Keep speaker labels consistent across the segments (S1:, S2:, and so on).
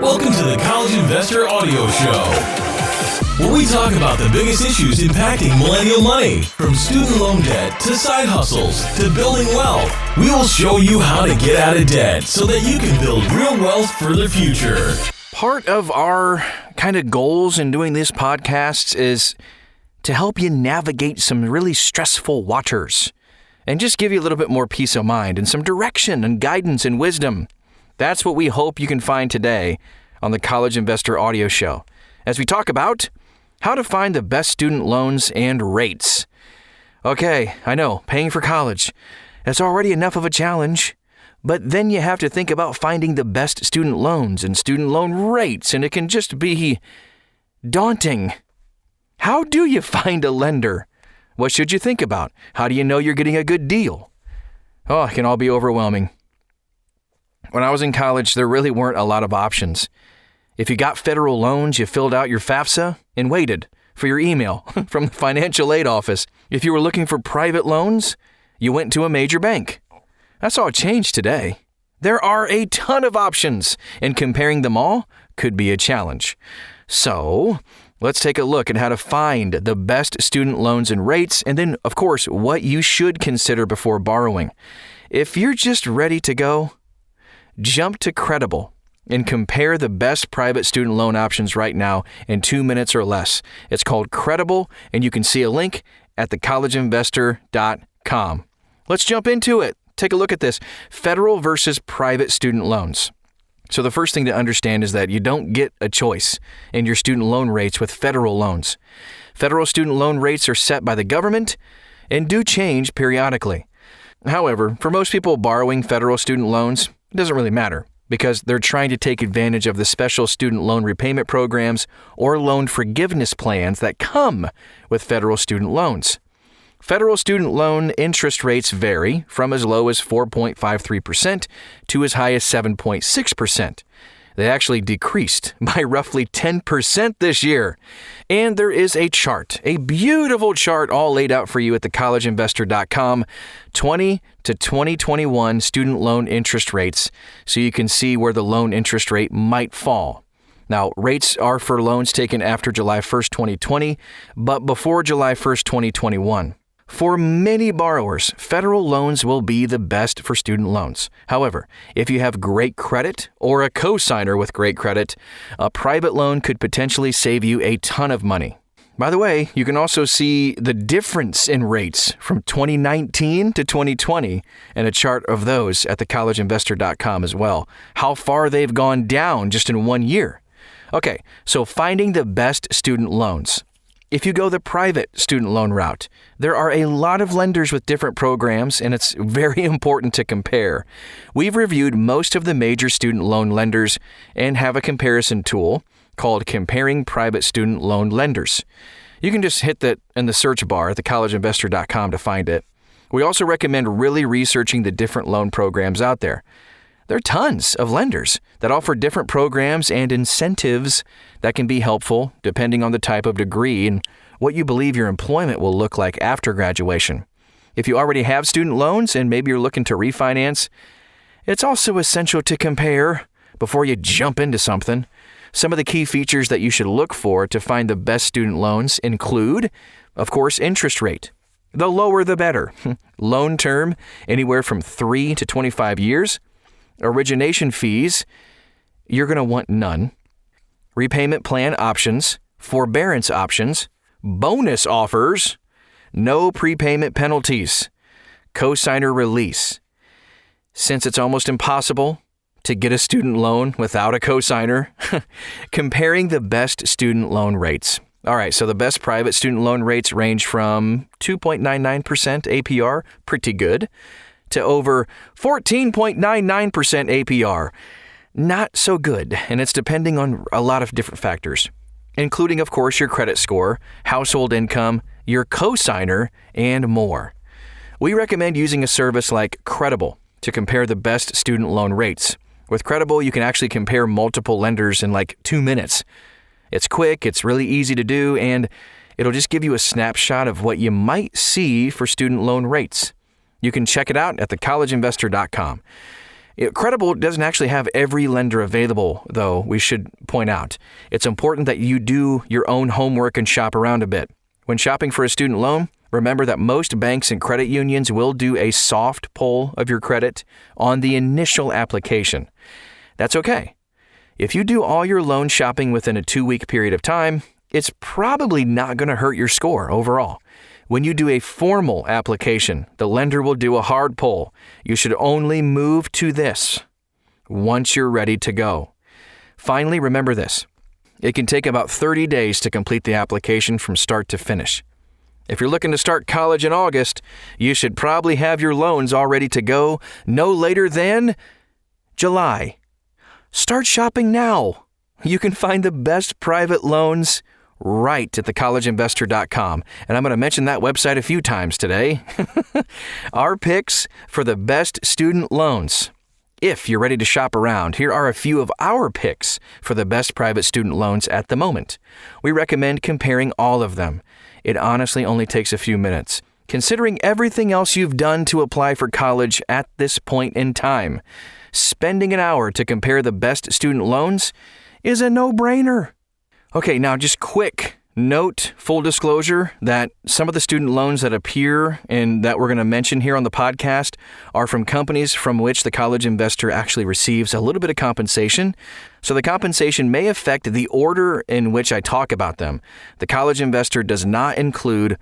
S1: Welcome to the College Investor Audio Show, where we talk about the biggest issues impacting millennial money, from student loan debt to side hustles to building wealth. We will show you how to get out of debt so that you can build real wealth for the future.
S2: Part of our kind of goals in doing these podcasts is to help you navigate some really stressful waters and just give you a little bit more peace of mind and some direction and guidance and wisdom. That's what we hope you can find today on the College Investor Audio Show, as we talk about how to find the best student loans and rates. Okay, I know, paying for college, that's already enough of a challenge, but then you have to think about finding the best student loans and student loan rates, and it can just be daunting. How do you find a lender? What should you think about? How do you know you're getting a good deal? Oh, it can all be overwhelming. When I was in college, there really weren't a lot of options. If you got federal loans, you filled out your FAFSA and waited for your email from the financial aid office. If you were looking for private loans, you went to a major bank. That's all changed today. There are a ton of options, and comparing them all could be a challenge. So, let's take a look at how to find the best student loans and rates, and then, of course, what you should consider before borrowing. If you're just ready to go, jump to Credible and compare the best private student loan options right now in 2 minutes or less. It's called Credible, and you can see a link at thecollegeinvestor.com. Let's jump into it. Take a look at this. Federal versus private student loans. So the first thing to understand is that you don't get a choice in your student loan rates with federal loans. Federal student loan rates are set by the government and do change periodically. However, for most people borrowing federal student loans, it doesn't really matter because they're trying to take advantage of the special student loan repayment programs or loan forgiveness plans that come with federal student loans. Federal student loan interest rates vary from as low as 4.53% to as high as 7.6%. They actually decreased by roughly 10% this year. And there is a chart, a beautiful chart all laid out for you at thecollegeinvestor.com, 20 to 2021 student loan interest rates, so you can see where the loan interest rate might fall. Now, rates are for loans taken after July 1st, 2020, but before July 1st, 2021. For many borrowers, federal loans will be the best for student loans. However, if you have great credit or a cosigner with great credit, a private loan could potentially save you a ton of money. By the way, you can also see the difference in rates from 2019 to 2020 and a chart of those at thecollegeinvestor.com as well. How far they've gone down just in 1 year. Okay, so finding the best student loans. If you go the private student loan route, there are a lot of lenders with different programs, and it's very important to compare. We've reviewed most of the major student loan lenders and have a comparison tool called Comparing Private Student Loan Lenders. You can just hit that in the search bar at thecollegeinvestor.com to find it. We also recommend really researching the different loan programs out there. There are tons of lenders that offer different programs and incentives that can be helpful depending on the type of degree and what you believe your employment will look like after graduation. If you already have student loans and maybe you're looking to refinance, it's also essential to compare before you jump into something. Some of the key features that you should look for to find the best student loans include, of course, interest rate. The lower the better. Loan term, anywhere from 3 to 25 years. Origination fees, you're going to want none. Repayment plan options, forbearance options, bonus offers, no prepayment penalties, cosigner release. Since it's almost impossible to get a student loan without a cosigner, comparing the best student loan rates. All right, so the best private student loan rates range from 2.99% APR, pretty good, to over 14.99% APR. Not so good, and it's depending on a lot of different factors, including, of course, your credit score, household income, your cosigner, and more. We recommend using a service like Credible to compare the best student loan rates. With Credible, you can actually compare multiple lenders in like 2 minutes. It's quick, it's really easy to do, and it'll just give you a snapshot of what you might see for student loan rates. You can check it out at thecollegeinvestor.com. Credible doesn't actually have every lender available, though, we should point out. It's important that you do your own homework and shop around a bit. When shopping for a student loan, remember that most banks and credit unions will do a soft pull of your credit on the initial application. That's okay. If you do all your loan shopping within a 2-week period of time, it's probably not going to hurt your score overall. When you do a formal application, the lender will do a hard pull. You should only move to this once you're ready to go. Finally, remember this. It can take about 30 days to complete the application from start to finish. If you're looking to start college in August, you should probably have your loans all ready to go no later than July. Start shopping now. You can find the best private loans right at thecollegeinvestor.com. And I'm going to mention that website a few times today. Our picks for the best student loans. If you're ready to shop around, here are a few of our picks for the best private student loans at the moment. We recommend comparing all of them. It honestly only takes a few minutes. Considering everything else you've done to apply for college at this point in time, spending an hour to compare the best student loans is a no-brainer. Okay, now just quick note, full disclosure, that some of the student loans that appear and that we're going to mention here on the podcast are from companies from which the College Investor actually receives a little bit of compensation. So the compensation may affect the order in which I talk about them. The College Investor does not include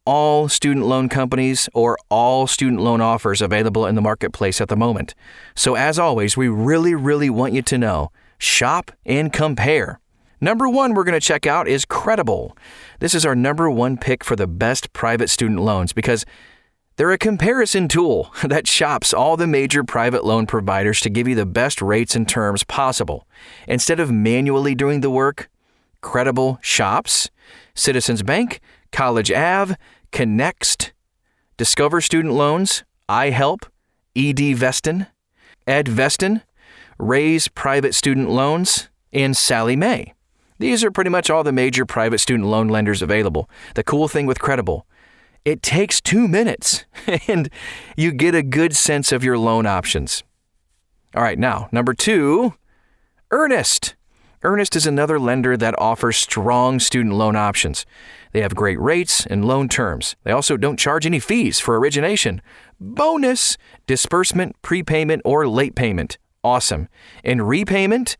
S2: all student loan companies or all student loan offers available in the marketplace at the moment. So as always, we really want you to know, shop and compare. Number 1 we're going to check out is Credible. This is our number 1 pick for the best private student loans because they're a comparison tool that shops all the major private loan providers to give you the best rates and terms possible. Instead of manually doing the work, Credible shops Citizens Bank, College Ave, Connext, Discover Student Loans, iHelp, EdVestin, EdVestin, Raise Private Student Loans, and Sallie Mae. These are pretty much all the major private student loan lenders available. The cool thing with Credible, it takes 2 minutes and you get a good sense of your loan options. All right, now, number 2, Earnest. Earnest is another lender that offers strong student loan options. They have great rates and loan terms. They also don't charge any fees for origination. Bonus, disbursement, prepayment, or late payment. Awesome. And repayment,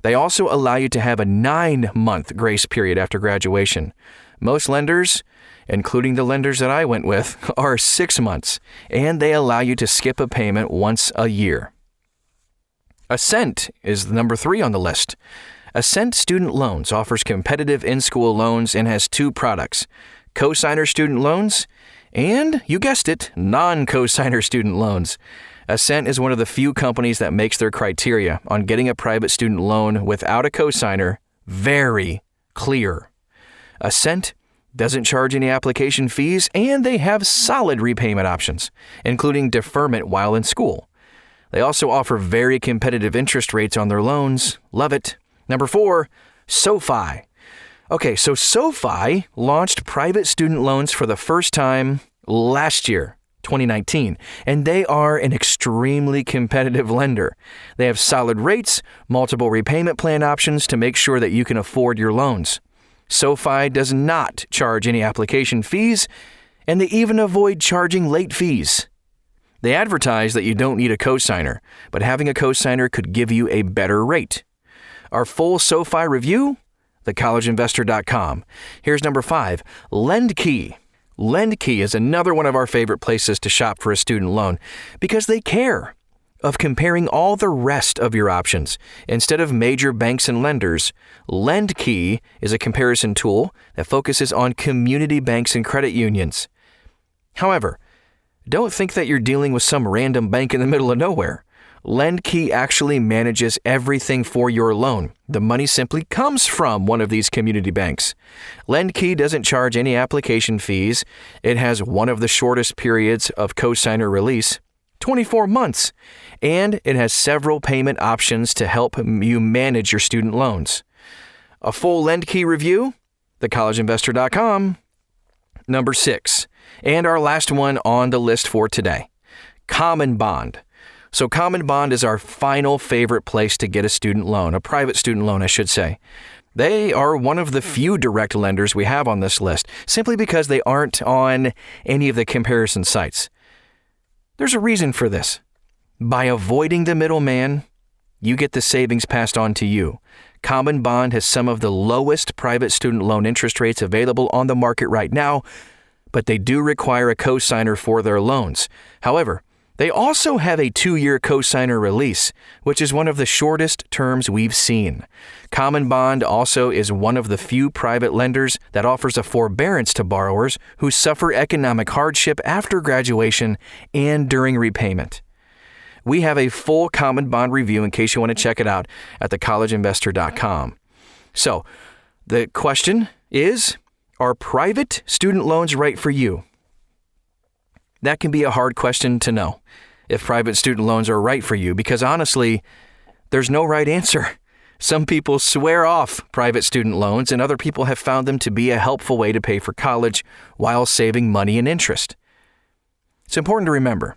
S2: they also allow you to have a 9-month grace period after graduation. Most lenders, including the lenders that I went with, are 6 months, and they allow you to skip a payment once a year. Ascent is number 3 on the list. Ascent Student Loans offers competitive in-school loans and has 2 products, cosigner student loans and, you guessed it, non-cosigner student loans. Ascent is one of the few companies that makes their criteria on getting a private student loan without a cosigner very clear. Ascent doesn't charge any application fees, and they have solid repayment options, including deferment while in school. They also offer very competitive interest rates on their loans. Love it. Number 4, SoFi. Okay, so SoFi launched private student loans for the first time last year. 2019, and they are an extremely competitive lender. They have solid rates, multiple repayment plan options to make sure that you can afford your loans. SoFi does not charge any application fees, and they even avoid charging late fees. They advertise that you don't need a cosigner, but having a cosigner could give you a better rate. Our full SoFi review? thecollegeinvestor.com. Here's number 5, LendKey. LendKey is another one of our favorite places to shop for a student loan because they care of comparing all the rest of your options. Instead of major banks and lenders, LendKey is a comparison tool that focuses on community banks and credit unions. However, don't think that you're dealing with some random bank in the middle of nowhere. LendKey actually manages everything for your loan. The money simply comes from one of these community banks. LendKey doesn't charge any application fees. It has one of the shortest periods of cosigner release, 24 months, and it has several payment options to help you manage your student loans. A full LendKey review? thecollegeinvestor.com. Number 6, and our last one on the list for today, Common Bond. So Common Bond is our final favorite place to get a student loan, a private student loan, I should say. They are one of the few direct lenders we have on this list, simply because they aren't on any of the comparison sites. There's a reason for this. By avoiding the middleman, you get the savings passed on to you. Common Bond has some of the lowest private student loan interest rates available on the market right now, but they do require a cosigner for their loans. However, they also have a 2-year cosigner release, which is one of the shortest terms we've seen. Common Bond also is one of the few private lenders that offers a forbearance to borrowers who suffer economic hardship after graduation and during repayment. We have a full Common Bond review in case you want to check it out at thecollegeinvestor.com. So, the question is, are private student loans right for you? That can be a hard question to know, if private student loans are right for you, because honestly, there's no right answer. Some people swear off private student loans, and other people have found them to be a helpful way to pay for college while saving money and interest. It's important to remember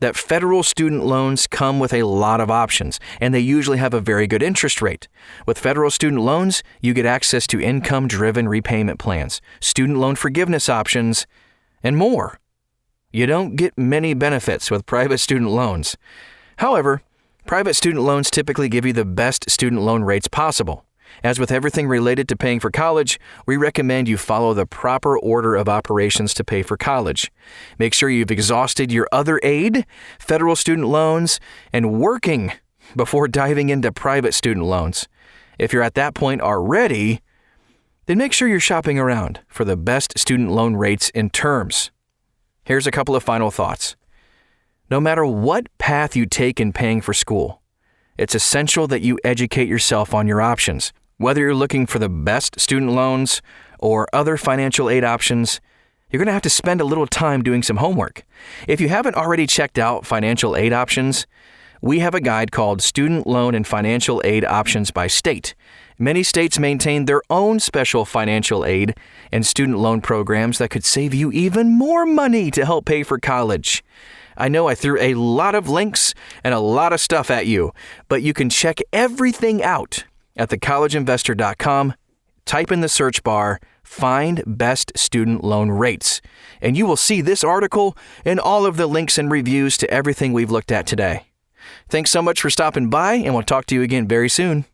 S2: that federal student loans come with a lot of options, and they usually have a very good interest rate. With federal student loans, you get access to income-driven repayment plans, student loan forgiveness options, and more. You don't get many benefits with private student loans. However, private student loans typically give you the best student loan rates possible. As with everything related to paying for college, we recommend you follow the proper order of operations to pay for college. Make sure you've exhausted your other aid, federal student loans, and working before diving into private student loans. If you're at that point already, then make sure you're shopping around for the best student loan rates and terms. Here's a couple of final thoughts. No matter what path you take in paying for school, it's essential that you educate yourself on your options. Whether you're looking for the best student loans or other financial aid options, you're going to have to spend a little time doing some homework. If you haven't already checked out financial aid options, we have a guide called Student Loan and Financial Aid Options by State. Many states maintain their own special financial aid and student loan programs that could save you even more money to help pay for college. I know I threw a lot of links and a lot of stuff at you, but you can check everything out at thecollegeinvestor.com. Type in the search bar, find best student loan rates, and you will see this article and all of the links and reviews to everything we've looked at today. Thanks so much for stopping by, and we'll talk to you again very soon.